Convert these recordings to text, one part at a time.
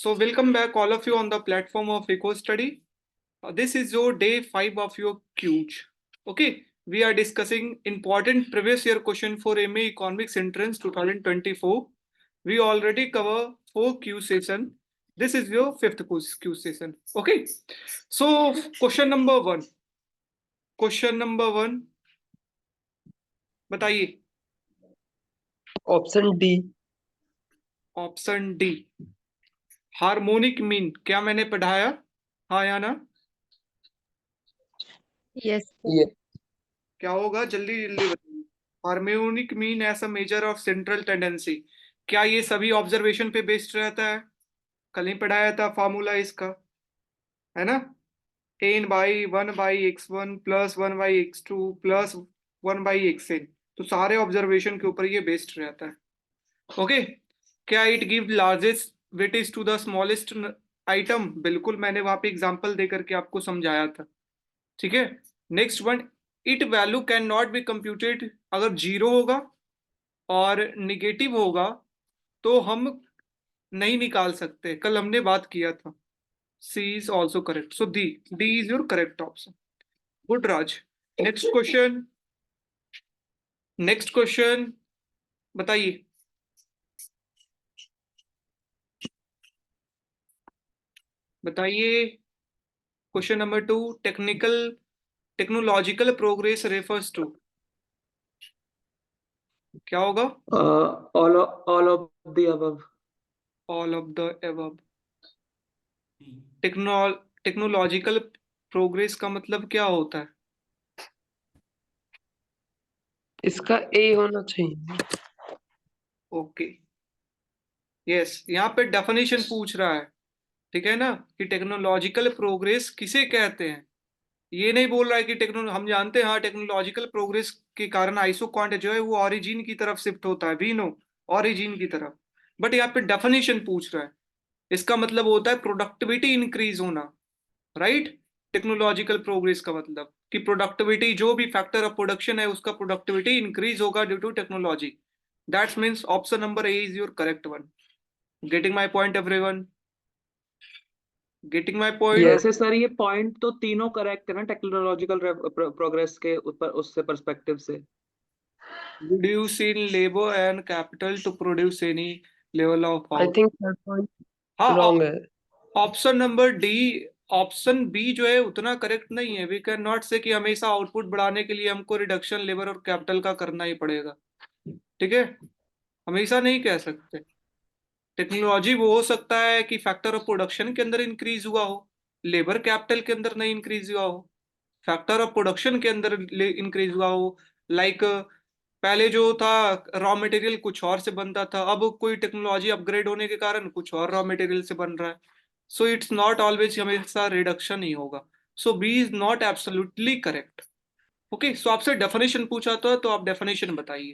So welcome back all of you on the platform of Eco Study. This is your day 5 of your Qs. Okay, we are discussing important previous year question for MA Economics Entrance 2024. We already cover 4 Q session. This is your 5th Q session. Okay, so question number 1. Question number 1. बताइए. Option D. Option D. Harmonic mean क्या मैंने पढ़ाया? हाँ या ना? Yes क्या होगा? जल्दी जल्दी बताइए. Harmonic mean as a measure of central tendency. क्या ये सभी ऑब्जर्वेशन पे बेस्ड रहता है? कल ही पढ़ाया था फॉर्मूला इसका, है ना? n by 1/x1 plus 1/x2 plus 1/xn. तो सारे ऑब्जर्वेशन के ऊपर ये बेस्ड रहता है. ओके. क्या it give largest weightage to the smallest item? बिल्कुल, मैंने वहां पे एग्जांपल देकर के आपको समझाया था. ठीक है. Next one, it value can not be computed. अगर जीरो होगा और निगेटिव होगा तो हम नहीं निकाल सकते. कल हमने बात किया था. C is also correct. So D is your correct option. Good Raj. Next question. Next question बताइए. बताइए. Question number 2. Technological progress refers to. क्या होगा? All of the above. All of the above. Technological progress का मतलब क्या होता है? इसका ए होना चाहिए. ओके. यस, यहाँ पे डेफिनेशन पूछ रहा है. ठीक है ना, कि टेक्नोलॉजिकल प्रोग्रेस किसे कहते हैं. ये नहीं बोल रहा है कि हम जानते हैं हाँ टेक्नोलॉजिकल प्रोग्रेस के कारण आइसोक्वांट जो है वो ऑरिजिन की तरफ शिफ्ट होता है. वी नो, ऑरिजिन की तरफ. बट यहाँ पे डेफिनेशन पूछ रहा है. इसका मतलब होता है प्रोडक्टिविटी इंक्रीज होना. राइट. टेक्नोलॉजिकल प्रोग्रेस का मतलब कि प्रोडक्टिविटी, जो भी फैक्टर ऑफ प्रोडक्शन है उसका प्रोडक्टिविटी इंक्रीज होगा due to technology. That's means option number A is your correct one. Getting my point everyone? Getting my point? वैसे सर ये पॉइंट तो तीनों करेक्ट है ना टेक्नोलॉजिकल प्रोग्रेस के उससे पर्सपेक्टिव से. Reduce in labor and capital to produce any level of I output. Think that point हाँ, रॉन्ग है. Option number D. Option B जो है उतना करेक्ट नहीं है. वी कैन नॉट से कि हमेशा आउटपुट बढ़ाने के लिए हमको रिडक्शन लेबर और कैपिटल का करना ही पड़ेगा. ठीक है, हमेशा नहीं कह सकते. टेक्नोलॉजी वो हो सकता है कि फैक्टर ऑफ प्रोडक्शन के अंदर इंक्रीज हुआ हो, लेबर कैपिटल के अंदर नहीं इंक्रीज हुआ हो. फैक्टर ऑफ प्रोडक्शन के अंदर इंक्रीज हुआ हो. लाइक पहले जो था रॉ मटेरियल कुछ और से बनता था, अब कोई टेक्नोलॉजी अपग्रेड होने के कारण कुछ और रॉ मटेरियल से बन रहा है. सो इट्स नॉट ऑलवेज हमेशा रिडक्शन ही होगा. So B is not absolutely correct. Okay. So आपसे डेफिनेशन पूछा था तो आप डेफिनेशन बताइए.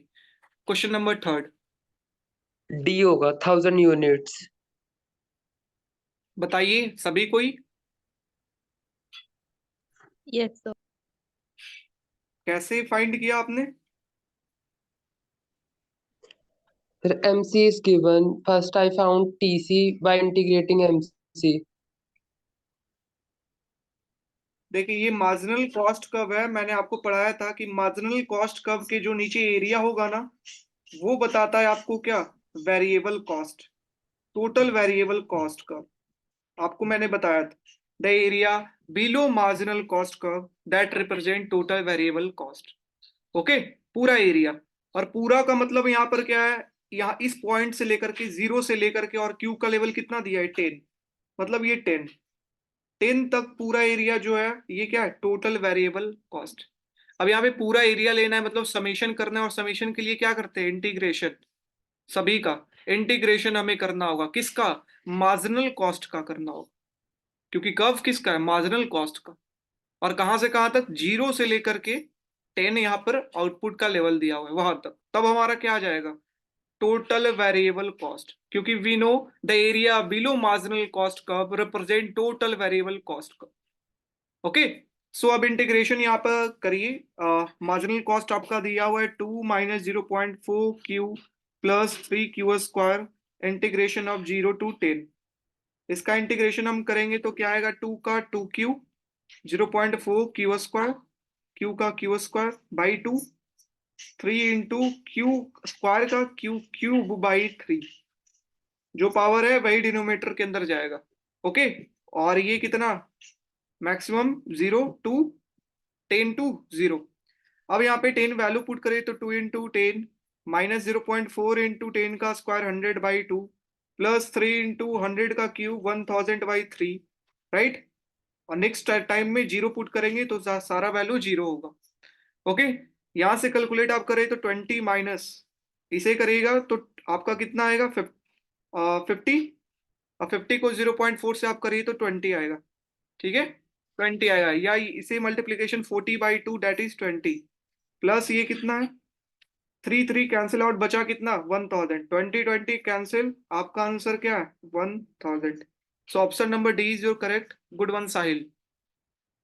Question number 3. डी होगा 1000 यूनिट्स. बताइए सभी कोई. Yes sir. कैसे फाइंड किया आपने? फिर MC is given. First I found TC by integrating MC. देखिए, ये मार्जिनल कॉस्ट कर्व है. मैंने आपको पढ़ाया था कि मार्जिनल कॉस्ट कर्व के जो नीचे एरिया होगा ना, वो बताता है आपको क्या? Variable cost. Total variable cost curve आपको मैंने बताया था. The area below marginal cost curve that represent total variable cost. Okay. पूरा एरिया. और पूरा का मतलब यहाँ पर क्या है? यहाँ इस पॉइंट से लेकर के, 0 से लेकर के, और क्यू का लेवल कितना दिया है? 10. मतलब ये 10 तक पूरा एरिया जो है ये क्या है? Total variable cost. अब यहाँ पे पूरा एरिया लेना है, मतलब समेशन करना है. और समेशन के लिए क्या करते हैं? इंटीग्रेशन. सभी का इंटीग्रेशन हमें करना होगा. किसका? मार्जिनल कॉस्ट का करना होगा. क्योंकि कर्व किसका है? मार्जिनल कॉस्ट का. और कहां से कहां तक? 0 से लेकर के 10 यहाँ पर आउटपुट का लेवल दिया हुआ है वहां तक. तब हमारा क्या आ जाएगा? Total variable cost. क्योंकि we know the area below marginal cost curve represent total variable cost curve. Okay. So अब इंटीग्रेशन यहाँ पर करिए. मार्जिनल कॉस्ट आपका दिया हुआ है 2 - 0.4 Q plus 3 Q square. Integration of 0 to 10. इसका इंटीग्रेशन हम करेंगे तो क्या आएगा, 2 का 2q 0.4 क्यू स्क्वायर, क्यू का Q square by 2, 3 into Q square का क्यू क्यूब बाई 3, जो पावर है वही डिनोमिनेटर के अंदर जाएगा। ओके, और ये कितना, मैक्सिमम 0 टू 10 टू 0। अब यहाँ पे 10 वैल्यू पुट करें तो 2 इंटू 10 माइनस 0.4 इंटू 10 का स्क्वायर 100 बाई 2 प्लस 3 इंटू 100 का क्यूब 1000 बाई 3, राइट। और नेक्स्ट टाइम में 0 पुट करेंगे तो सारा वैल्यू 0 होगा। ओके, यहां से कैलकुलेट आप करें तो 20 माइनस इसे करिएगा तो आपका कितना आएगा, 50, और 50 को 0.4 से आप करिए तो 20 आएगा। ठीक है, 20 आएगा, या इसे multiplication 40 by 2 that is 20, plus ये कितना है 3 3 कैंसिल आउट, बचा कितना 1000, 20 20 कैंसिल, आपका आंसर क्या है 1000। सो option number D is your correct. Good one Sahil,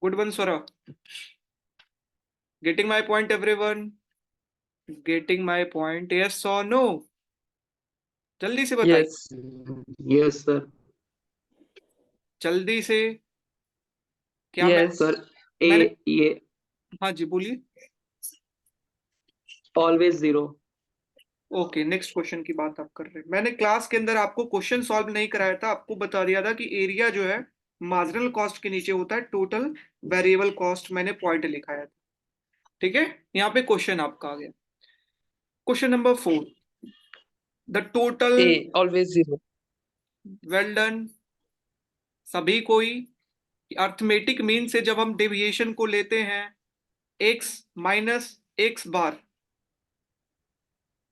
good one Swara. Getting my point everyone, getting my point, yes और नो, जल्दी से बताइए, Yes. Yes sir. जल्दी से। क्या मैं Yes. सर ए मैंने ये हाँ जी बोलिए। ऑलवेज 0। ओके, नेक्स्ट क्वेश्चन की बात आप कर रहे हैं। मैंने क्लास के अंदर आपको क्वेश्चन सॉल्व नहीं कराया था, आपको बता दिया था कि एरिया जो है मार्जिनल कॉस्ट के नीचे होता है टोटल वेरिएबल कॉस्ट, मैंने पॉइंट लिखाया था। ठीक है, यहाँ पे क्वेश्चन आपका आ गया। Question number 4, the total, A, always 0. Well done सभी कोई। अर्थमेटिक मीन से जब हम डेविएशन को लेते हैं x माइनस एक्स बार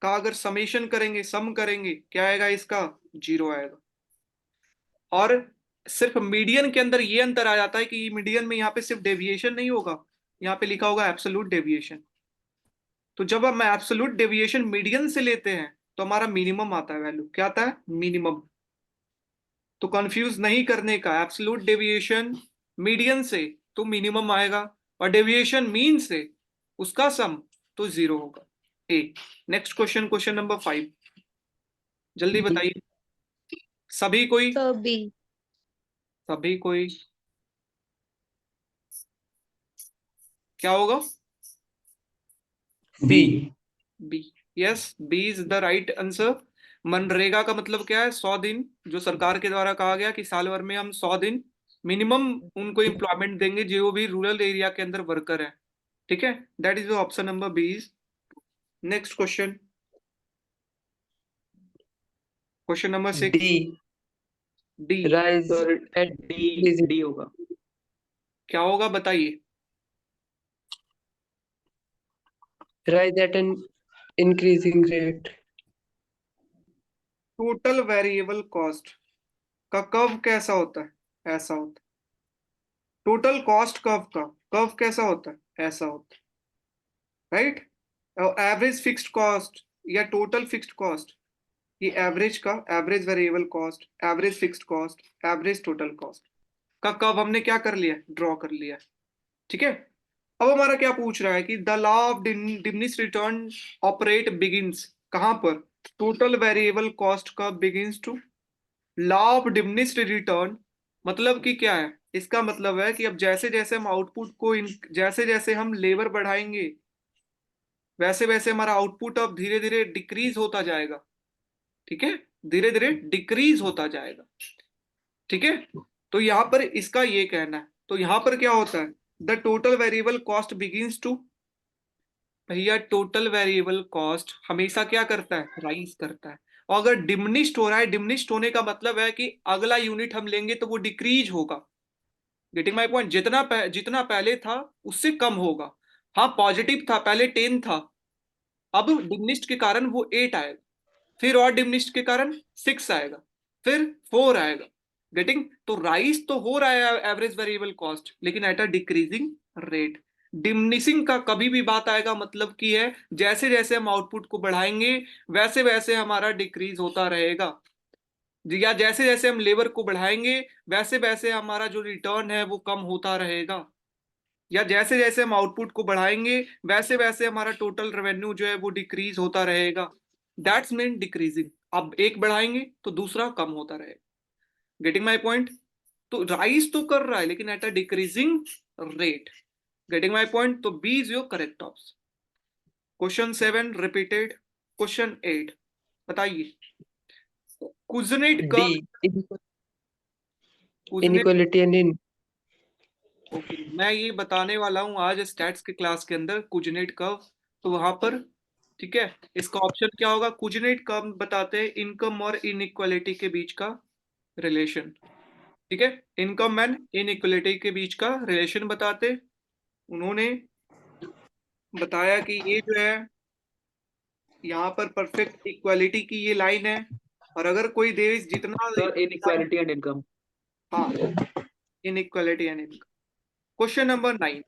का अगर समेशन करेंगे, सम करेंगे, क्या आएगा इसका 0 आएगा। और सिर्फ मीडियन के अंदर ये अंतर आ जाता है कि मीडियन में यहाँ पे सिर्फ डेविएशन नहीं होगा, यहाँ पे लिखा होगा एब्सोल्यूट डेविएशन। तो जब हम एब्सोल्यूट डेविएशन मीडियन से लेते हैं तो हमारा मिनिमम आता है, वैल्यू क्या आता है, मिनिमम। तो कंफ्यूज नहीं करने का, एब्सोल्यूट डेविएशन मीडियन से तो मिनिमम आएगा, और डेविएशन मीन से उसका सम तो 0 होगा। ए, नेक्स्ट क्वेश्चन, क्वेश्चन नंबर 5, जल्दी बताइए सभी कोई, So B. सभी कोई, क्या होगा, B. B, yes B is the right answer. मनरेगा का मतलब क्या है, 100 दिन, जो सरकार के द्वारा कहा गया कि साल भर में हम 100 दिन मिनिमम उनको एम्प्लॉयमेंट देंगे जो भी रूरल एरिया के अंदर वर्कर है। ठीक है, that is option number B is. Next question, question number 6, D, D, rise sir at D increasing. D होगा। क्या होगा बताइए। Rise at an increasing rate. Total variable cost का कर्व कैसा होता है, ऐसा होता है। टोटल कॉस्ट कर्व का कर्व कैसा होता है, ऐसा होता है, राइट। एवरेज फिक्स्ड कॉस्ट या टोटल फिक्स्ड कॉस्ट, ये एवरेज का, average variable cost, average fixed cost, average total cost का कर्व हमने क्या कर लिया, ड्रॉ कर लिया। ठीक है, अब हमारा क्या पूछ रहा है कि the law of diminished return operate begins, कहां पर, टोटल वेरिएबल कॉस्ट का begins to law of diminished return. मतलब कि क्या है, इसका मतलब है कि अब जैसे जैसे हम आउटपुट को जैसे जैसे हम लेबर बढ़ाएंगे वैसे वैसे हमारा आउटपुट अब धीरे धीरे डिक्रीज होता जाएगा। ठीक है, धीरे धीरे डिक्रीज होता जाएगा। ठीक है, तो यहां पर इसका ये कहना है, तो यहां पर क्या होता है, the total variable cost begins to, भैया टोटल वेरिएबल कॉस्ट हमेशा क्या करता है, राइज करता है। और अगर डिमिनिश्ड हो रहा है, डिमिनिश्ड होने का मतलब है कि अगला यूनिट हम लेंगे तो वो डिक्रीज होगा। गेटिंग माय पॉइंट, जितना पहले था उससे कम होगा। हाँ पॉजिटिव था पहले 10 था, अब डिमिनिश्ड के कारण वो 8 आएगा, फिर और डिमिनिश्ड के कारण 6 आएगा, फिर 4 आएगा। गेटिंग, तो राइज तो हो रहा है एवरेज वेरिएबल कॉस्ट, लेकिन at a decreasing rate. Diminishing का कभी भी बात आएगा मतलब की है जैसे जैसे हम आउटपुट को बढ़ाएंगे वैसे वैसे हमारा डिक्रीज होता रहेगा, या जैसे जैसे हम लेबर को बढ़ाएंगे वैसे वैसे हमारा जो रिटर्न है वो कम होता रहेगा, या जैसे जैसे हम आउटपुट को बढ़ाएंगे वैसे वैसे हमारा टोटल रेवेन्यू जो है वो डिक्रीज होता रहेगा। That's mean decreasing. अब एक बढ़ाएंगे तो दूसरा कम होता रहेगा। Getting my point? तो राइज तो कर रहा है लेकिन at a decreasing rate. Getting my point? तो B is your correct option. Question 7 repeated. Question 8 बताइए। Kuznets D. Curve. Kuznets, Inequality and in. Okay, मैं ये बताने वाला हूँ आज स्टैट्स के क्लास के अंदर कुजनेट कर्व। तो वहां पर ठीक है, इसका ऑप्शन क्या होगा? कुजनेट कर्व बताते हैं इनकम और इनइक्वालिटी के बीच का रिलेशन। ठीक है, इनकम एंड इनइक्वालिटी के बीच का रिलेशन बताते। उन्होंने बताया कि ये जो है यहाँ पर परफेक्ट इक्वालिटी की ये लाइन है, और अगर कोई देश जितना सर इनइक्वालिटी एंड इनकम। हाँ, inequality and income. Question number 9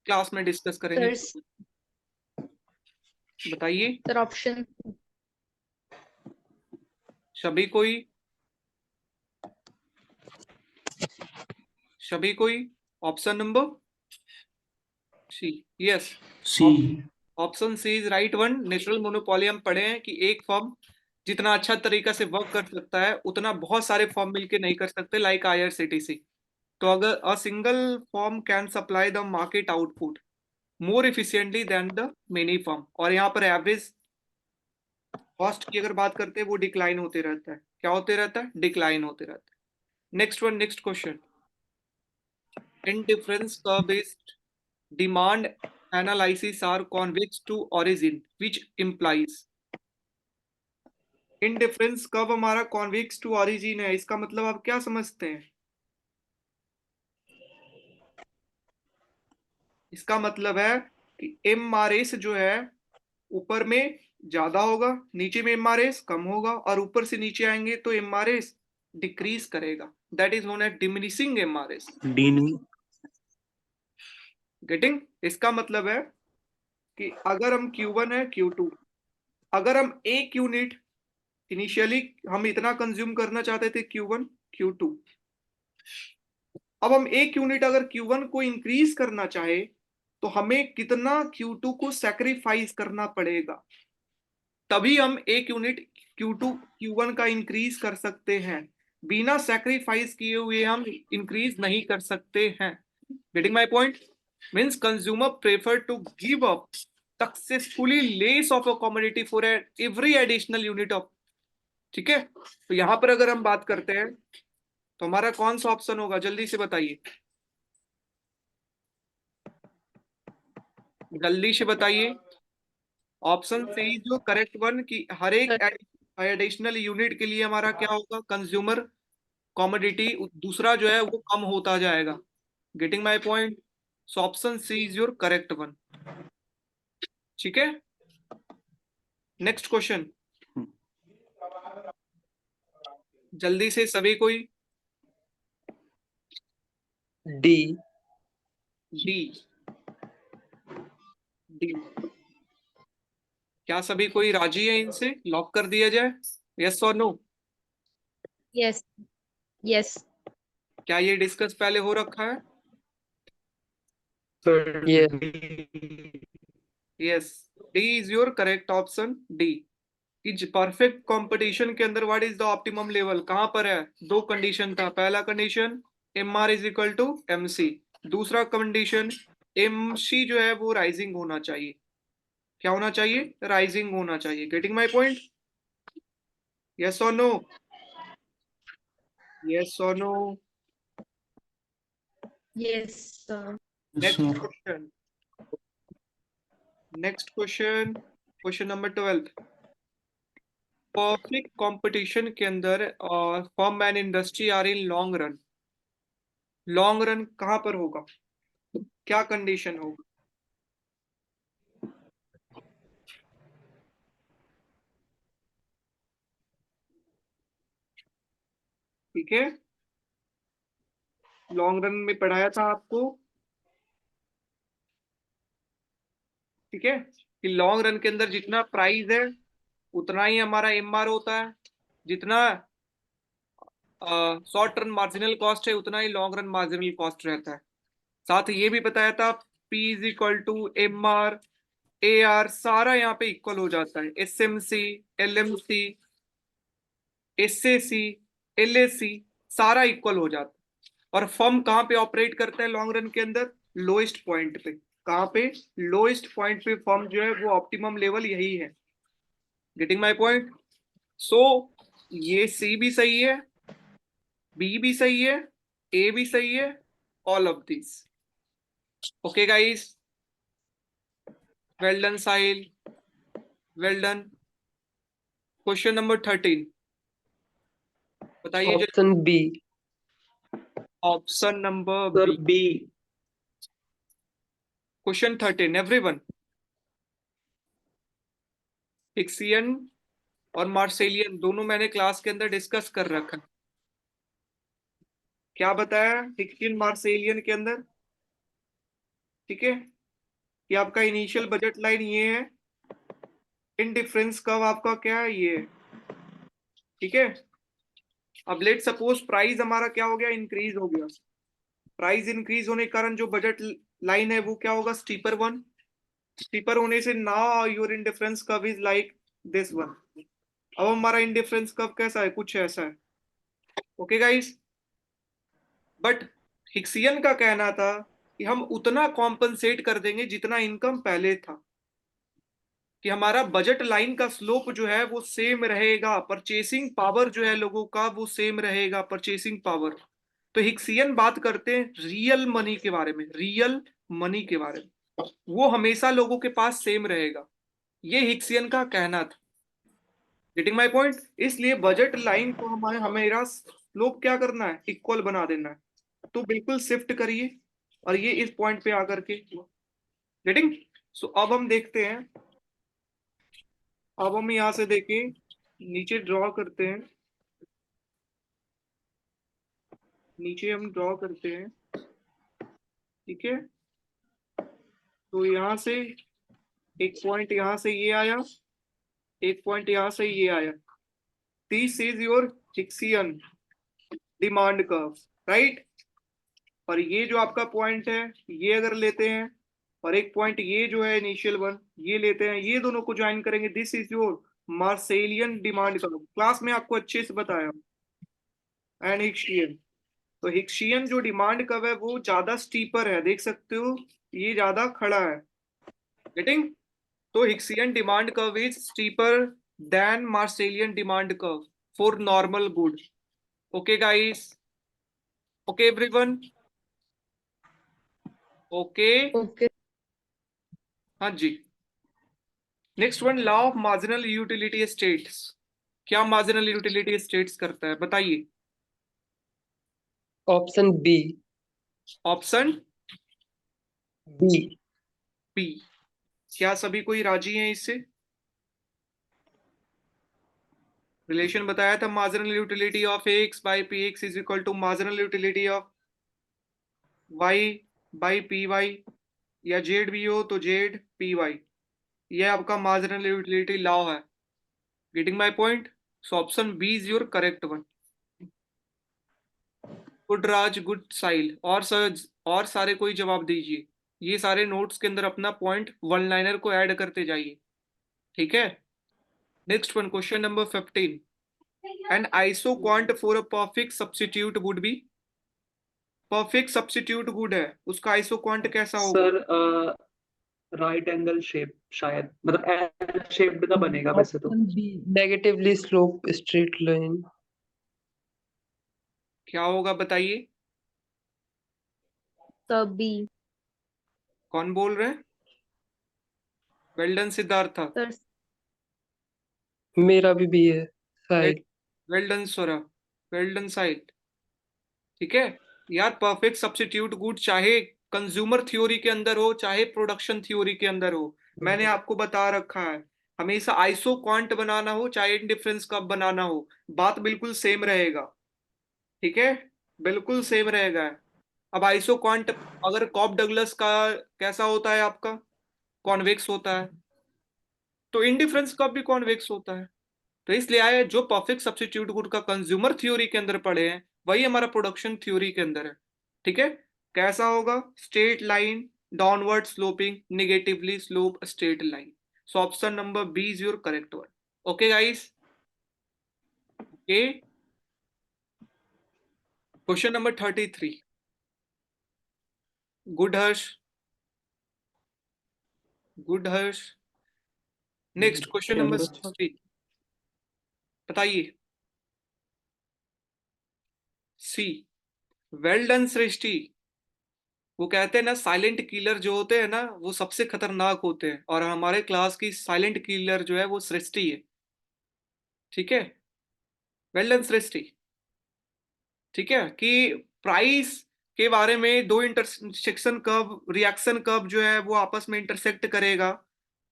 class में डिस्कस करेंगे। Sir, बताइए sir, option सभी कोई, सभी कोई option number C. Yes, C. Option C is right one. Natural monopoly हम पढ़े हैं कि एक फर्म जितना अच्छा तरीका से वर्क कर सकता है उतना बहुत सारे फर्म मिलके नहीं कर सकते, लाइक IRCTC। तो अगर a single firm can supply the market output more efficiently than the many firm, और यहाँ पर एवरेज कॉस्ट की अगर बात करते हैं वो डिक्लाइन होते रहता है। क्या होते रहता है? डिक्लाइन होते रहता है। Next one, next question. Indifference curve-based demand analysis are convex to origin, which implies indifference curve हमारा convex to origin है। इसका मतलब आप क्या समझते हैं? इसका मतलब है कि MRS जो है ऊपर में ज्यादा होगा, नीचे में MRS कम होगा, और ऊपर से नीचे आएंगे तो MRS डिक्रीज करेगा। That is known as diminishing MRS। D नहीं। गेटिंग? इसका मतलब है कि अगर हम Q1 है Q2, अगर हम एक यूनिट इनिशियली हम इतना कंज्यूम करना चाहते थे Q1 Q2, अब हम एक यूनिट अगर Q1 को इंक्रीज करना चाहे तो हमें कितना Q2 को सैक्रिफाइस करना पड़ेगा, तभी हम एक यूनिट Q2 Q1 का इंक्रीज कर सकते हैं। बिना सैक्रिफाइस किए हुए हम इंक्रीज नहीं कर सकते हैं। Getting my point? Means consumer prefer to give up successfully less of a commodity for every additional unit of. ठीक है, तो यहां पर अगर हम बात करते हैं तो हमारा कौन सा ऑप्शन होगा? जल्दी से बताइए, जल्दी से बताइए। ऑप्शन सी जो करेक्ट वन की हर एक एडिशनल यूनिट के लिए हमारा क्या होगा? कंज्यूमर कमोडिटी दूसरा जो है वो कम होता जाएगा। Getting my point? So option C is your correct one. ठीक है, नेक्स्ट क्वेश्चन, जल्दी से सभी कोई। D. D, D. क्या सभी कोई राजी है? इनसे लॉक कर दिया जाए? यस और नो? yes, yes, क्या ये डिस्कस पहले हो रखा है? Sir Yes. D. Yes, D is your correct option. D is perfect competition के अंदर what is the optimum level कहां पर है? दो कंडीशन था। पहला condition MR is equal to MC, दूसरा कंडीशन MC जो है वो राइजिंग होना चाहिए। क्या होना चाहिए? राइजिंग होना चाहिए। Getting my point? यस और नो? यस और no? yes, sir. Next question, next question, question number 12। Perfect competition के अंदर firm and industry are in long run. Long run कहां पर होगा? क्या कंडीशन होगा? ठीक है, लॉन्ग रन में पढ़ाया था आपको। ठीक है, कि लॉन्ग रन के अंदर जितना प्राइस है उतना ही हमारा MR होता है, जितना शॉर्ट रन मार्जिनल कॉस्ट है उतना ही लॉन्ग रन मार्जिनल कॉस्ट रहता है। साथ ही ये भी बताया था P is equal to MR AR सारा यहाँ पे इक्वल हो जाता है। SMC LMC SAC LAC सारा इक्वल हो जाता है। और फर्म कहाँ पे ऑपरेट करता है लॉन्ग रन के अंदर? लोएस्ट पॉइंट पे। कहाँ पे? लोएस्ट पॉइंट पे फर्म जो है वो ऑप्टिमम लेवल यही है। Getting my point? सो ये सी भी सही है, बी भी सही है, ए भी सही है, all of this. Okay guys, well done Sahil, well done. Question number 13 बताइए। Option B. Option number sir B. B. Question 13 everyone. Hicksian और मार्सेलियन दोनों मैंने क्लास के अंदर डिस्कस कर रखा है। क्या बताया हिक्सियन मार्सेलियन के अंदर? ठीक है, कि आपका इनिशियल बजट लाइन ये है, इन डिफरेंस कर्व आपका क्या है, ये है। ठीक है, अब लेट सपोज प्राइस हमारा क्या हो गया, इंक्रीज हो गया। प्राइस इंक्रीज होने के कारण जो बजट लाइन है वो क्या होगा, स्टीपर वन। स्टीपर होने से now your indifference curve is like this one. अब हमारा इंडिफरेंस कर्व कैसा है, कुछ ऐसा है। ओके गाइस, बट हिक्सियन का कहना था कि हम उतना कॉम्पनसेट कर देंगे जितना इनकम पहले था, कि हमारा बजट लाइन का स्लोप जो है वो सेम रहेगा, परचेसिंग पावर जो है लोगों का वो सेम रहेगा, परचेसिंग पावर। तो हिक्सियन बात करते हैं रियल मनी के बारे में, रियल मनी के बारे में, वो हमेशा लोगों के पास सेम रहेगा। ये हिक्सियन का कहना था। Getting my point? इसलिए बजट लाइन को हमारे हमेशा स्लोप क्या करना है, इक्वल बना देना है। तो बिल्कुल शिफ्ट करिए और ये इस पॉइंट पे आकर के गेटिंग। सो अब हम देखते हैं, अब हम यहां से देखें, नीचे ड्रॉ करते हैं, नीचे हम ड्रॉ करते हैं। ठीक है, तो यहां से एक पॉइंट यहां से ये आया, एक पॉइंट यहां से ये आया। This is your Hicksian demand curve, right. और ये जो आपका पॉइंट है ये अगर लेते हैं, और एक पॉइंट ये जो है इनिशियल वन ये लेते हैं, ये दोनों को ज्वाइन करेंगे, this is your Marshallian demand curve. Class में आपको अच्छे से बताया। एंड हिक्सियन, तो हिक्सियन जो डिमांड कर्व है वो ज्यादा स्टीपर है, देख सकते हो ये ज्यादा खड़ा है। गेटिंग? तो Hicksian demand curve is steeper than Marshallian demand curve for normal good. Okay guys, okay everyone, okay. Okay. हाँ जी, next one, law of marginal utility states. क्या मार्जिनल यूटिलिटी स्टेट्स करता है बताइए? Option B. Option B. B. क्या सभी कोई राजी हैं इससे? रिलेशन बताया था, marginal utility of x by p x is equal to marginal utility of y by p y, या जेड भी हो तो जेड पी वाई। ये आपका मार्जिनल यूटिलिटी लॉ है। Getting my point? So option B is your correct one. Good Raj, good Sahil, और sir और सारे कोई जवाब दीजिए। ये सारे नोट्स के अंदर अपना पॉइंट वन लाइनर को ऐड करते जाइए। ठीक है, next one, question number 15। An isoquant for a perfect substitute would be. Perfect substitute would है, उसका आइसो क्वांट कैसा होगा? सर राइट एंगल शेप, शायद मतलब एल शेप्ड का बनेगा वैसे तो। Option B, negatively slope straight line. क्या होगा बताइए? The B. कौन बोल रहे हैं? वेल्डन सिद्धार्था। Sir. मेरा भी बी है शायद। Well done Saurabh, well done Sahil. ठीक है यार, परफेक्ट सब्स्टिट्यूट गुड चाहे कंज्यूमर थ्योरी के अंदर हो चाहे प्रोडक्शन थ्योरी के अंदर हो, मैंने आपको बता रखा है, हमेशा आइसो क्वांट बनाना हो चाहे इंडिफरेंस कब बनाना हो, बात बिल्कुल सेम रहेगा। ठीक है, बिल्कुल सेम रहेगा। अब आइसो क्वांट अगर कॉप डगलस का कैसा होता है आपका, कॉन्वेक्स होता है, तो इंडिफरेंस कब भी कॉन्वेक्स होता है। तो इसलिए आए जो परफेक्ट सब्स्टिट्यूट गुड का कंज्यूमर थ्योरी के अंदर पढ़े हैं वही हमारा प्रोडक्शन थ्योरी के अंदर है। ठीक है, कैसा होगा, straight line downward sloping negatively slope straight line. So option number B is your correct one. Okay guys, okay. Question number 33, good Harsh, good Harsh. Next question number 60, बताइए। C, well done Srishti. वो कहते हैं ना, साइलेंट किलर जो होते हैं ना वो सबसे खतरनाक होते हैं, और हमारे क्लास की साइलेंट किलर जो है वो सृष्टि है। ठीक है, वेल डन सृष्टि। ठीक है, कि प्राइस के बारे में दो इंटरसेक्शन कब, रिएक्शन कब जो है वो आपस में इंटरसेक्ट करेगा,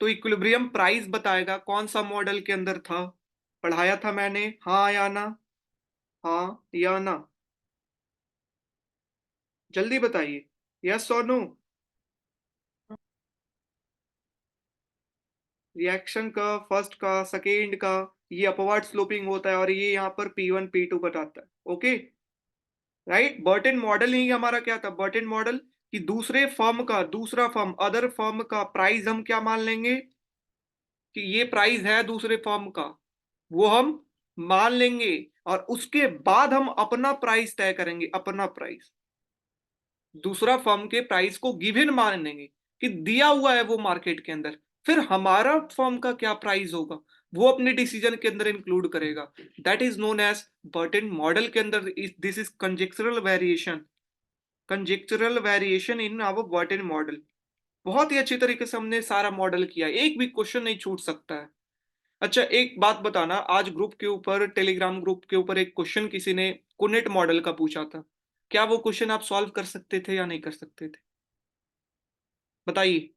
तो इक्विलिब्रियम प्राइस बताएगा। कौन सा मॉडल के अंदर था, पढ़ाया था मैंने, हाँ या ना, हाँ या ना, जल्दी बताइए, यस और नो। रिएक्शन का, फर्स्ट का, सेकेंड का, ये अपवर्ड स्लोपिंग होता है, और ये यहाँ पर P1 P2 बताता है। Okay, right. बर्टन मॉडल ही हमारा क्या था, बर्टन मॉडल, कि दूसरे फर्म का, दूसरा फर्म, अदर फर्म का प्राइस हम क्या मान लेंगे, कि ये प्राइस है दूसरे फर्म का, वो हम मान लेंगे, और उसके बाद हम अपना प्राइस तय करेंगे। अपना प्राइस, दूसरा फर्म के प्राइस को गिवन मान लेंगे कि दिया हुआ है वो मार्केट के अंदर, फिर हमारा फर्म का क्या प्राइस होगा वो अपने डिसीजन के अंदर इंक्लूड करेगा। That is known as Bertrand model के अंदर। This is conjectural variation, conjectural variation in our Bertrand model. बहुत ही अच्छी तरीके से हमने सारा मॉडल किया, एक भी क्वेश्चन नहीं छूट सकता है। अच्छा, एक बात बताना, आज ग्रुप के ऊपर, टेलीग्राम ग्रुप के ऊपर एक क्वेश्चन किसी ने कुनेट मॉडल का पूछा था, क्या वो क्वेश्चन आप सॉल्व कर सकते थे या नहीं कर सकते थे, बताइए।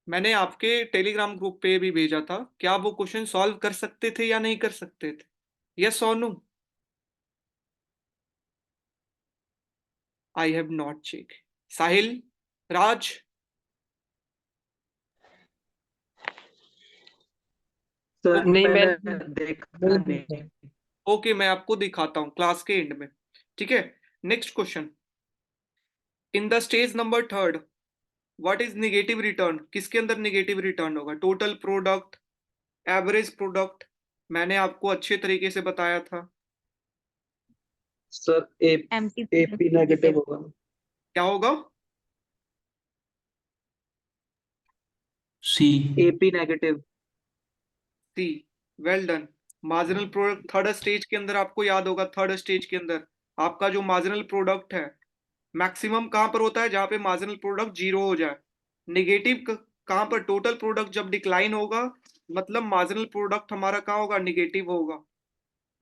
मैंने आपके टेलीग्राम ग्रुप पे भी भेजा था, क्या वो क्वेश्चन सॉल्व कर सकते थे या नहीं कर सकते थे, यस और no. I have not check. Sahil, Raj, sir नहीं मैंने मैंने देखा नहीं नहीं। देखा। ओके, मैं आपको दिखाता हूं क्लास के एंड में। ठीक है, next question. In the stage number third, what is negative return, किसके अंदर निगेटिव रिटर्न होगा, टोटल प्रोडक्ट, एवरेज प्रोडक्ट। मैंने आपको अच्छे तरीके से बताया था, सर empty एपी नेगेटिव होगा। क्या होगा, C. AP negative. C, well done. Marginal product third stage के अंदर, आपको याद होगा थर्ड स्टेज के अंदर आपका जो मार्जिनल प्रोडक्ट है, मैक्सिमम कहां पर होता है, जहां पे मार्जिनल प्रोडक्ट जीरो हो जाए। निगेटिव कहां पर, टोटल प्रोडक्ट जब डिक्लाइन होगा, मतलब मार्जिनल प्रोडक्ट हमारा कहां होगा, निगेटिव होगा,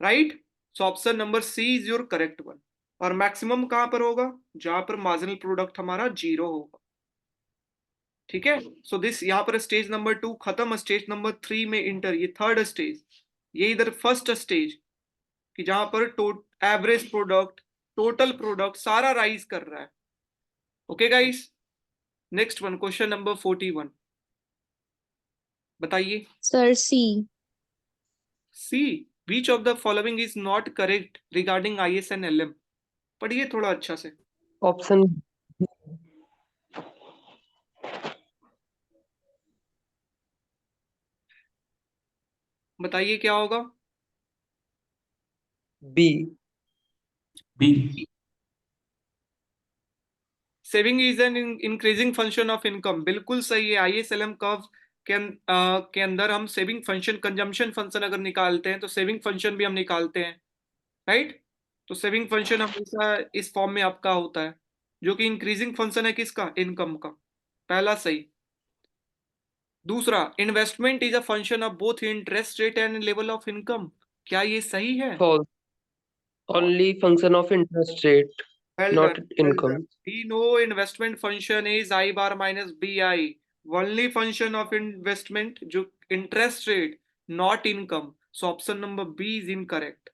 right. So option number C is your correct one. और मैक्सिमम कहां पर होगा, जहां पर मार्जिनल प्रोडक्ट हमारा जीरो होगा। ठीक है, सो दिस यहाँ पर स्टेज नंबर 2 खत्म, स्टेज नंबर 3 में इंटर, ये थर्ड स्टेज, ये इधर फर्स्ट स्टेज, कि जहां पर एवरेज प्रोडक्ट, टोटल प्रोडक्ट सारा राइज कर रहा है। Okay guys, next one, question number 41, बताइए। Sir, C. C, which of the following is not correct regarding ISN-LM, पढ़िए थोड़ा अच्छा से। ऑप्शन बताइए क्या होगा, B. B. Saving is an increasing function of income, बिल्कुल सही है। ISLM कर्व के अंदर हम सेविंग फंक्शन, कंजम्पशन फंक्शन अगर निकालते हैं तो सेविंग फंक्शन भी हम निकालते हैं, राइट। तो सेविंग फंक्शन हमेशा इस फॉर्म में आपका होता है, जो कि इंक्रीजिंग फंक्शन है किसका, इनकम का, पहला सही। दूसरा, investment is a function of both interest rate and level of income, क्या ये सही है, false, only function of interest rate, well done, not well done. Income. We know investment function is I bar minus BI, only function of investment जो interest rate, not income, so option number B is incorrect।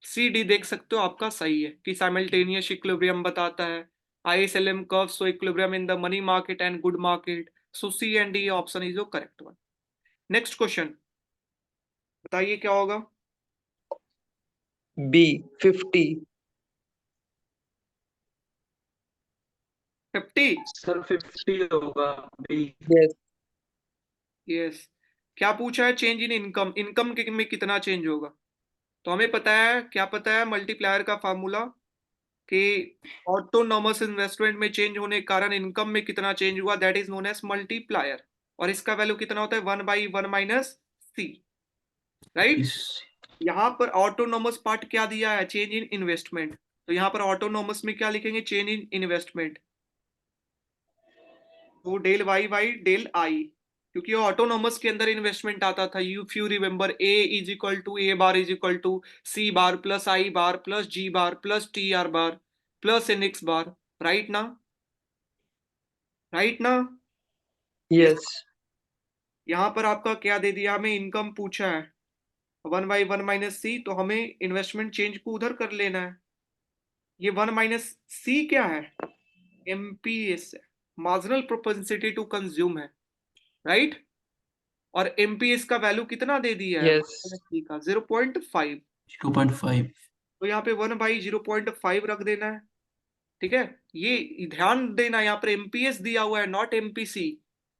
C D देख सकते हो आपका सही है, कि simultaneous equilibrium बताता है, ISLM curve so equilibrium in the money market and good market, so C and D option is the correct one। next question, बताइए क्या होगा, बी 50। 50, सर 50 होगा बी। यस। यस। क्या पूछा है, चेंज इन इनकम, इनकम में कितना change होगा, तो हमें पता है, क्या पता है मल्टीप्लायर का फार्मूला, कि ऑटोनॉमस इन्वेस्टमेंट में चेंज होने के कारण इनकम में कितना चेंज हुआ, that is known as multiplier. और इसका वैल्यू कितना होता है, 1/1 - c, राइट। Is यहाँ पर ऑटोनॉमस पार्ट क्या दिया है, चेंज इन इन्वेस्टमेंट। तो यहाँ पर ऑटोनॉमस में क्या लिखेंगे, चेंज इन इन्वेस्टमेंट, तो del Y by del I, क्योंकि ऑटोनॉमस के अंदर इन्वेस्टमेंट आता था। You few remember, A is equal to A bar is equal to C bar plus I bar plus G bar plus T R bar plus N X bar, right ना, right ना। yes, यहाँ पर आपका क्या दे दिया, हमें income पूछा है 1/1 - c, तो हमें इन्वेस्टमेंट चेंज को उधर कर लेना है। ये 1 - c क्या है, एमपीएस है, मार्जिनल प्रोपेंसिटी टू कंज्यूम है, राइट। और एमपीएस का वैल्यू कितना दे दिया है, yes, का 0.5। 0.5. तो यहाँ पे 1/0.5 रख देना है, ठीक है। ये ध्यान देना, यहाँ पर एमपीएस दिया हुआ है, नॉट एमपीसी।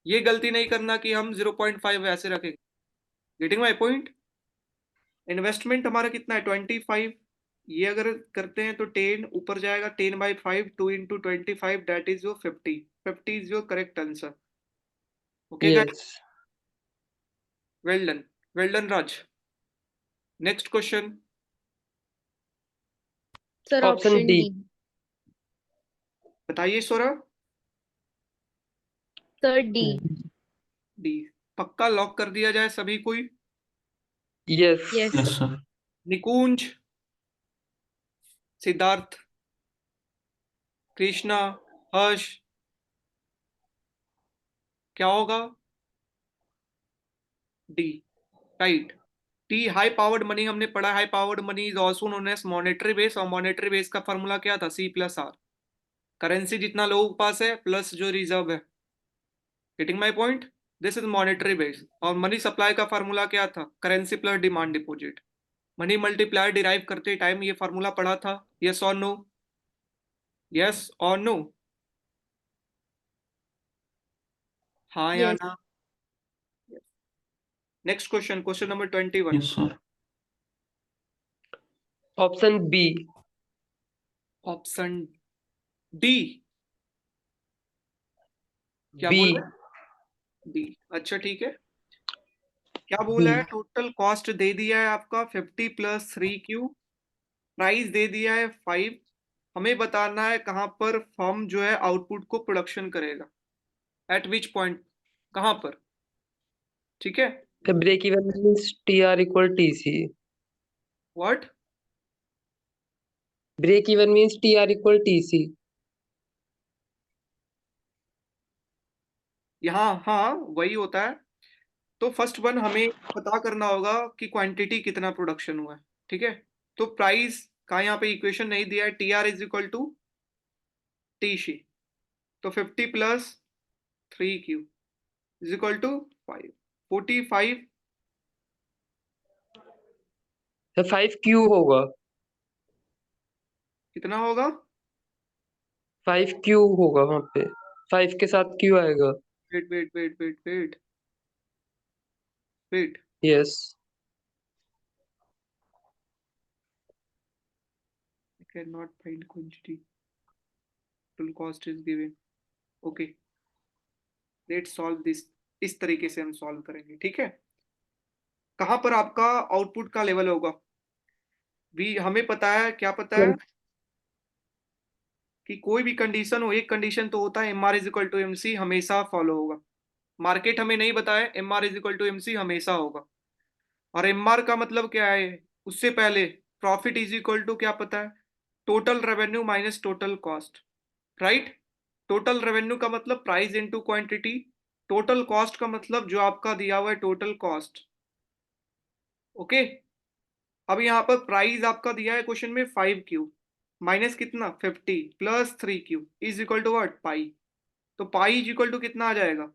ये गलती नहीं करना कि हम 0.5 ऐसे रखें। Getting my point. इन्वेस्टमेंट हमारा कितना है, 25। ये अगर करते हैं तो 10 ऊपर जाएगा, 10/5, 2 × 25, that is your 50। 50 is your correct answer. Okay guys, yes. Well done, well done Raj. Next question. Sir, Option option D. D. बताइए सौरभ। Sir, D. डी, पक्का लॉक कर दिया जाए सभी कोई। Yes. Yes. Yes, sir. निकुंज, सिद्धार्थ, कृष्णा, हर्ष, क्या होगा, D, right. T, high powered money हमने पढ़ा, high powered money is also known as monetary base, और मॉनेटरी बेस का फॉर्मूला क्या था, C+R। करेंसी जितना लोगों के पास है प्लस जो रिजर्व है। Getting my point. This is monetary base. और मनी सप्लाई का फॉर्मूला क्या था, currency plus demand deposit. Money multiplier derive करते टाइम ये फॉर्मूला पढ़ा था, यस और नो, यस और नो, हाँ या Yes. ना। Next question, question number 21। Yes, sir. Option B. Option D, क्या B. बोला, डी, अच्छा ठीक है। क्या बोला है, B. टोटल कॉस्ट दे दिया है आपका 50 + 3Q, प्राइस दे दिया है 5। हमें बताना है कहाँ पर फर्म जो है आउटपुट को प्रोडक्शन करेगा, एट विच पॉइंट, कहाँ पर, ठीक है। The break even means TR equal TC. What, Break even means TR equal TC. यहाँ हाँ वही होता है। तो फर्स्ट वन हमें पता करना होगा कि क्वांटिटी कितना प्रोडक्शन हुआ है, ठीक है। तो प्राइस का यहाँ पे इक्वेशन नहीं दिया है, TR is equal to TC। तो 50 + 3Q इज इक्वल टू 5, 45। तो 5Q होगा, कितना होगा, 5Q होगा वहां पे, 5 के साथ Q आएगा। Wait wait wait wait wait wait, Yes. I cannot find quantity, total cost is given, okay, let's solve this। इस तरीके से हम सॉल्व करेंगे, ठीक है। कहां पर आपका आउटपुट का लेवल होगा, भी हमें पता है, क्या पता है, कि कोई भी कंडीशन हो, एक कंडीशन तो होता है MR = MC, हमेशा फॉलो होगा। मार्केट हमें नहीं बताया, MR = MC हमेशा होगा। और MR का मतलब क्या है, उससे पहले प्रॉफिट इज इक्वल टू क्या पता है, total revenue minus total cost, right. Total revenue का मतलब price into quantity, total cost का मतलब जो आपका दिया हुआ है टोटल कॉस्ट, ओके। अब यहाँ पर प्राइस आपका दिया है क्वेश्चन में 5Q, माइनस कितना 50 + 3Q is equal to what, pi. तो पाई इज इक्वल टू कितना आ जाएगा,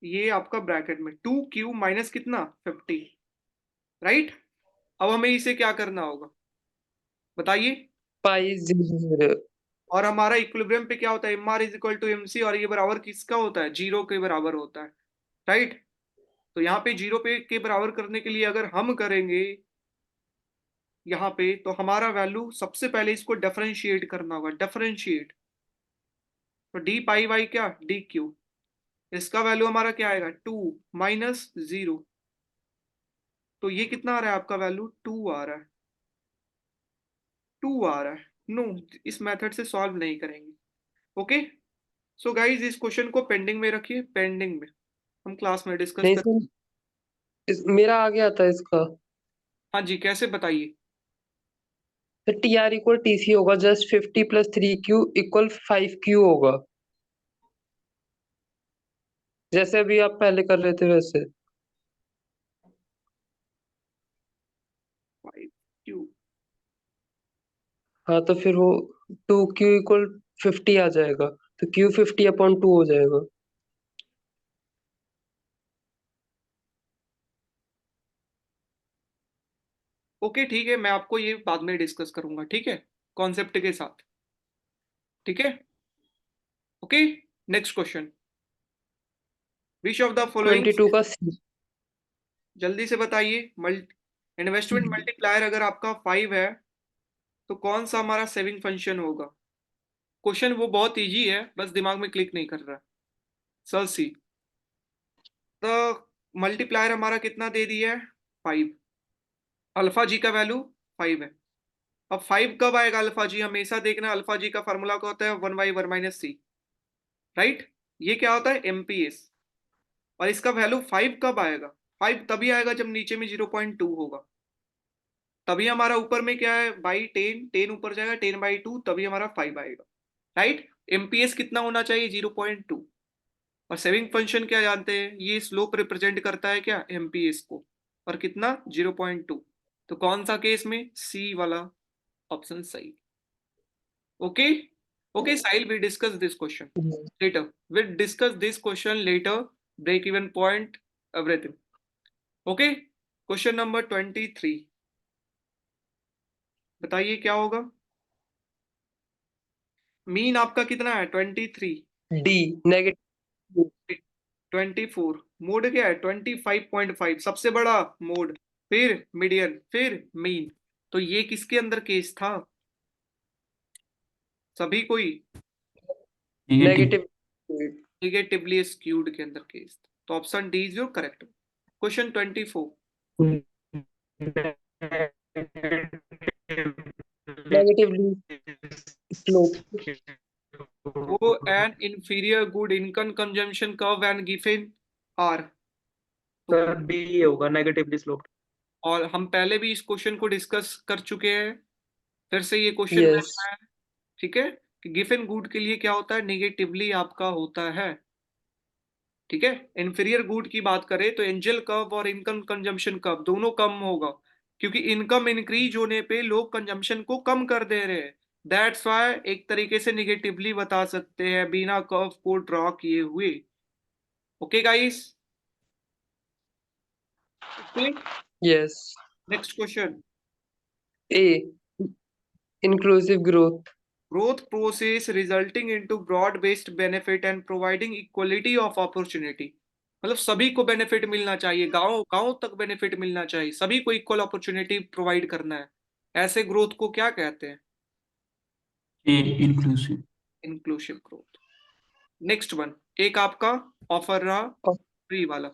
ये आपका ब्रैकेट में 2Q माइनस कितना 50, राइट। अब हमें इसे क्या करना होगा, बताइए। Pi is 0. और हमारा इक्विलिब्रियम पे क्या होता है, MR = MC, और ये बराबर किसका होता है, 0 के बराबर होता है, राइट। तो यहाँ पे 0 के बराबर करने के लिए अगर हम करेंगे यहाँ पे, तो हमारा वैल्यू सबसे पहले इसको डिफरेंशिएट करना होगा, डिफरेंशिएट। तो डी पाई बाई क्या, डी क्यू, इसका वैल्यू हमारा क्या आएगा, 2 माइनस 0। तो ये कितना आ रहा है आपका वैल्यू, 2 आ रहा है, 2 आ रहा है। नो, इस मेथड से सॉल्व नहीं करेंगे। ओके, सो गाइज इस क्वेश्चन को पेंडिंग में रखिए, पेंडिंग में, हम क्लास में डिस्कस नहीं कर। सर, मेरा आ गया था इसका। हाँ जी, कैसे बताइए। तो T R equal T C होगा, just 50 plus 3Q equal 5Q होगा, जैसे अभी आप पहले कर रहे थे वैसे। 5Q, हाँ तो फिर वो 2Q इक्वल 50 आ जाएगा, तो Q 50/2 हो जाएगा। ओके ठीक है, मैं आपको ये बाद में डिस्कस करूंगा, ठीक है, कॉन्सेप्ट के साथ, ठीक है। Okay, next question, which of the following, 22 का C। जल्दी से बताइए। इन्वेस्टमेंट मल्टीप्लायर अगर आपका 5 है तो कौन सा हमारा सेविंग फंक्शन होगा। क्वेश्चन वो बहुत इजी है, बस दिमाग में क्लिक नहीं कर रहा। सर सी, तो मल्टीप्लायर हमारा कितना दे दिया है, 5। अल्फा जी का वैल्यू 5 है। अब 5 कब आएगा अल्फा जी, हमेशा देखना अल्फा जी का फॉर्मूला क्या होता है, 1/1 - c, राइट। ये क्या होता है, एमपीएस। और इसका वैल्यू 5 कब आएगा, 5 तभी आएगा जब नीचे में 0.2 होगा, तभी हमारा ऊपर में क्या है, बाई 10, 10 ऊपर जाएगा, 10/2, तभी हमारा 5 आएगा, राइट। एमपीएस कितना होना चाहिए, 0.2। और सेविंग फंक्शन क्या जानते हैं, ये स्लोप रिप्रेजेंट करता है क्या, एमपीएस को, और कितना, 0.2। तो कौन सा केस में, सी वाला ऑप्शन सही। Okay, okay Sahil, we discuss this question later, we'll discuss this question later, break even point, everything. Okay, question number 23, बताइए क्या होगा। मीन आपका कितना है, 23, D नेगेटिव। 24, मोड क्या है, 25.5, सबसे बड़ा मोड, फिर मीडियन, फिर मीन। तो ये किसके अंदर केस था, सभी कोई, नेगेटिव। नेगेटिव। निगेटिवली स्क्यूड के अंदर केस था। तो option D is your correct. Question 24, negatively slope. वो an inferior good income consumption curve and given R। तो सर बी होगा, नेगेटिवली स्लोप्ड। और हम पहले भी इस क्वेश्चन को डिस्कस कर चुके हैं, फिर से ये क्वेश्चन यस। है, ठीक है, कि गिवन गुड के लिए क्या होता है, नेगेटिवली आपका होता है, ठीक है। इंफीरियर गुड की बात करें तो एंजल कर्व और इनकम कंजम्पशन कर्व दोनों कम होगा, क्योंकि इनकम इंक्रीज होने पे लोग कंजम्पशन को कम कर दे रहे हैं। दैट्स वाई एक तरीके से निगेटिवली बता सकते हैं बिना कर्व को ड्रॉ किए हुए। Okay guys, yes. Next question, A inclusive growth. growth process resulting into broad based benefit and providing equality of opportunity। मतलब सभी को बेनिफिट मिलना चाहिए, गांव गांव तक बेनिफिट मिलना चाहिए, सभी को इक्वल अपॉर्चुनिटी प्रोवाइड करना है, ऐसे ग्रोथ को क्या कहते हैं, A inclusive. Inclusive growth. Next one, एक आपका ऑफर रहा फ्री वाला,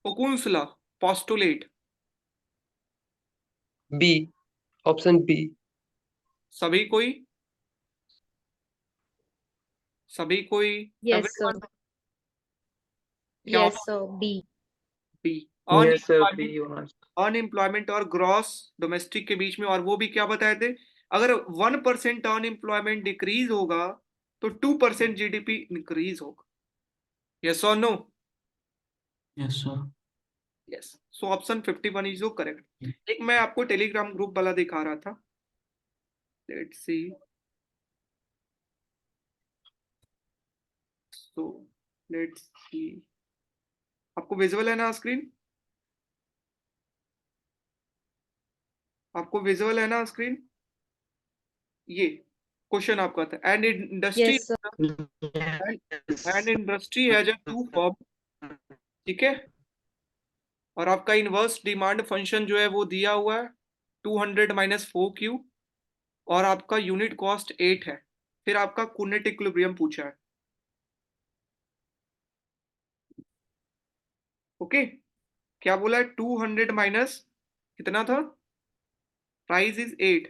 Okun's law, postulate, B option B। सभी कोई, सभी कोई, Yes, sir. एवरीवन, क्या Yes, होगा, sir. B. B. Yes sir, B होना। अनएम्प्लॉयमेंट और ग्रॉस डोमेस्टिक के बीच में, और वो भी क्या बताए थे, अगर 1% अनएम्प्लॉयमेंट डिक्रीज होगा तो 2% जीडीपी इंक्रीज होगा। यस और no, yes sir. Yes. So option 51 is correct. एक मैं आपको टेलीग्राम ग्रुप वाला दिखा रहा था, let's see, so let's see, आपको विजुअल है ना स्क्रीन, आपको विजुअल है ना स्क्रीन, ये क्वेश्चन आपका था, and industry, Yes, sir. And industry has a two form, ठीक है, और आपका इनवर्स डिमांड फंक्शन जो है वो दिया हुआ है, 200 माइनस 4Q और आपका यूनिट कॉस्ट 8 है। फिर आपका कूनेट इक्विलिब्रियम पूछा है। ओके, क्या बोला है? 200 माइनस कितना था? Price is 8,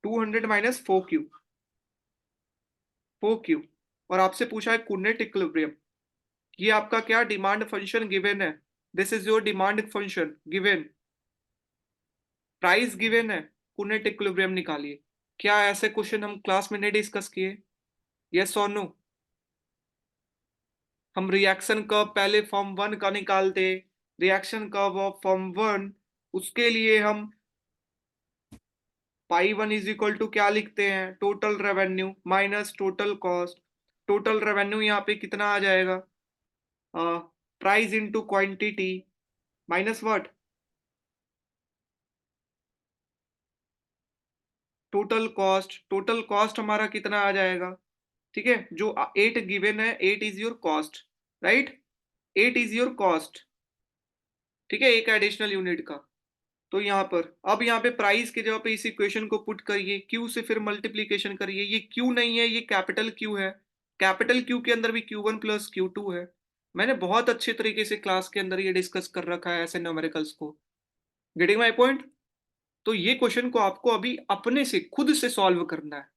200 minus 4Q, 4Q, और आपसे पूछा है कूनेट इक्विलिब्रियम। ये आपका क्या डिमांड फंक्शन गिवन है, this is your demand function given, price given है, कूनेट इक्विलिब्रियम निकालिए। क्या ऐसे क्वेश्चन हम क्लास में नहीं डिस्कस किए? यस और नो? हम रिएक्शन कर्व पहले फॉर्म 1 का निकालते, रिएक्शन कर्व ऑफ फॉर्म 1, उसके लिए हम पाई 1 इज इक्वल टू क्या लिखते हैं? Total revenue minus total cost. Total revenue यहाँ पे कितना आ जाएगा? Price into quantity minus what? Total cost. Total cost हमारा कितना आ जाएगा? ठीक है, जो 8 गिवन है, 8 is your cost, right? 8 is your cost, ठीक है, एक एडिशनल यूनिट का। तो यहाँ पर अब यहाँ पे प्राइस के जगह पे इस इक्वेशन को पुट करिए, क्यू से फिर मल्टीप्लीकेशन करिए। ये क्यू नहीं है, ये कैपिटल क्यू है। कैपिटल क्यू के अंदर भी Q1 प्लस Q2 है। मैंने बहुत अच्छे तरीके से क्लास के अंदर ये डिस्कस कर रखा है ऐसे न्यूमेरिकल्स को। Getting my point? तो ये क्वेश्चन को आपको अभी अपने से खुद से सॉल्व करना है,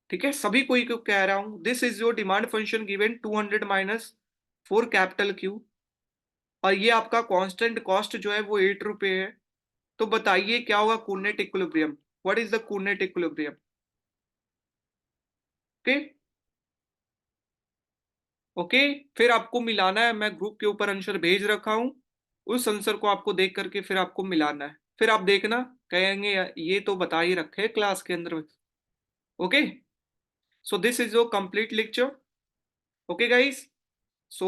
ठीक है? सभी कोई को कह रहा हूं, this is your demand function given 200 minus 4 capital Q, और ये आपका कांस्टेंट कॉस्ट जो है वो 8 रुपए है। तो बताइए क्या होगा Cournot equilibrium? What is the Cournot equilibrium? Okay, okay, फिर आपको मिलाना है। मैं ग्रुप के ऊपर आंसर भेज रखा हूं, उस आंसर को आपको देख करके फिर आपको मिलाना है। फिर आप देखना, कहेंगे ये तो बता ही रखे क्लास के अंदर। Okay, so this is your complete lecture. Okay guys, so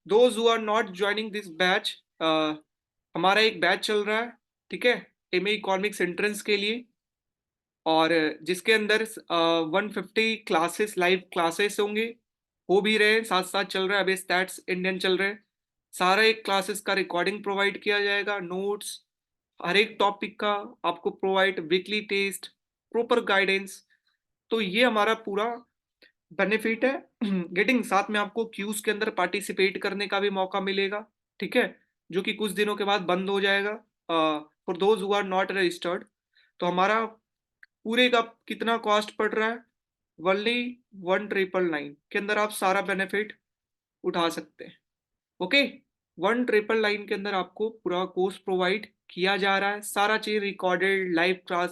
those who are not joining this batch, हमारा एक बैच चल रहा है, ठीक है, एमए इकोनॉमिक्स एंट्रेंस के लिए, और जिसके अंदर 150 क्लासेस, लाइव क्लासेस होंगे, हो भी रहे, साथ साथ चल रहा है, अभी स्टैट्स इंडियन चल रहे हैं। सारा एक क्लासेस का रिकॉर्डिंग प्रोवाइड किया जाएगा, नोट्स हर एक टॉपिक का आपको provide, weekly test, proper guidance. तो ये हमारा पूरा बेनिफिट है गेटिंग। साथ में आपको क्यूज के अंदर पार्टिसिपेट करने का भी मौका मिलेगा, ठीक है, जो कि कुछ दिनों के बाद बंद हो जाएगा for those who are not registered. तो हमारा पूरे का कितना कॉस्ट पड़ रहा है? वनली 1999 के अंदर आप सारा बेनिफिट उठा सकते हैं। ओके, 1999 के अंदर आपको पूरा कोर्स प्रोवाइड किया जा रहा है, सारा चीज रिकॉर्डेड, लाइव क्लास